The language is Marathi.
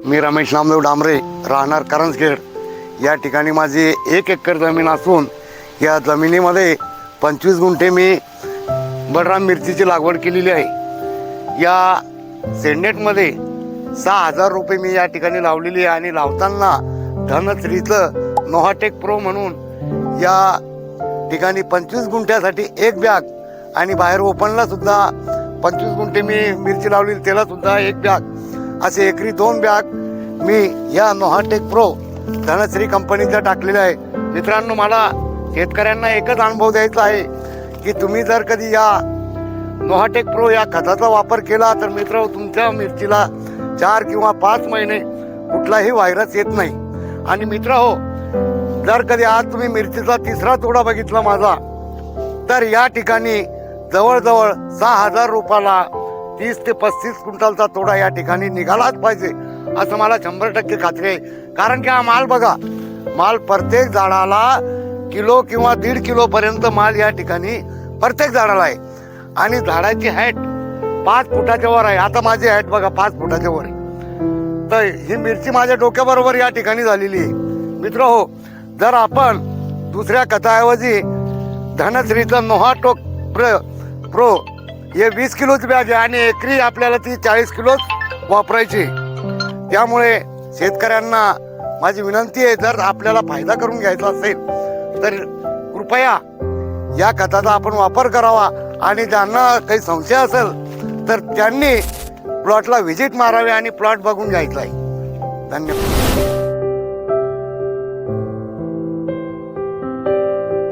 मी रमेश नामदेव डांबरे, राहणार करंजखेड या ठिकाणी माझी 1 एकर जमीन असून या जमिनीमध्ये 25 गुंठे मी बडराम मिरचीची लागवड केलेली आहे। या सेंडेटमध्ये 6,000 रुपये मी या ठिकाणी लावलेली आहे आणि लावताना धनश्रीचं नोहाटेक प्रो म्हणून या ठिकाणी 25 गुंठ्यासाठी 1 बॅग आणि बाहेर ओपनला सुद्धा 25 गुंठे मी मिरची लावलेली त्याला सुद्धा 1 बॅग असे एकरी 2 बॅग मी या नोहाटेक प्रो धनश्री कंपनीचा टाकलेला आहे। मित्रांनो, मला शेतकऱ्यांना एकच अनुभव द्यायचा आहे की तुम्ही जर कधी या नोहाटेक प्रो या खताचा वापर केला तर मित्र तुमच्या मिरचीला 4 किंवा 5 महिने कुठलाही व्हायरस येत नाही। आणि मित्र हो, जर कधी आज तुम्ही मिरचीचा 3रा तोडा बघितला माझा, तर या ठिकाणी जवळजवळ 6,000 रुपयाला 30 ते 35 क्विंटलचा तोडा या ठिकाणी निघालाच पाहिजे असं मला 100% खात्री आहे। कारण की हा माल बघा, माल प्रत्येक झाडाला किलो किंवा 1.5 किलो पर्यंत माल या ठिकाणी प्रत्येक झाडाला आहे आणि झाडाची हाईट 5 फुटाच्या वर आहे। आता माझी हाईट बघा 5 फुटाच्या वर आहे, तर ही मिरची माझ्या डोक्याबरोबर या ठिकाणी झालेली आहे। मित्र हो, जर आपण दुसऱ्या खताऐवजी धनश्रीचं नोहाटेक प्रो हे 20 किलोची बॅग आहे आणि एकरी आपल्याला ती 40 किलो वापरायची। त्यामुळे शेतकऱ्यांना माझी विनंती आहे, जर आपल्याला फायदा करून घ्यायचा असेल तर कृपया या खताचा आपण वापर करावा आणि ज्यांना काही संशय असेल तर त्यांनी प्लॉटला व्हिजिट मारावी आणि प्लॉट बघून घ्यायचा आहे। धन्यवाद।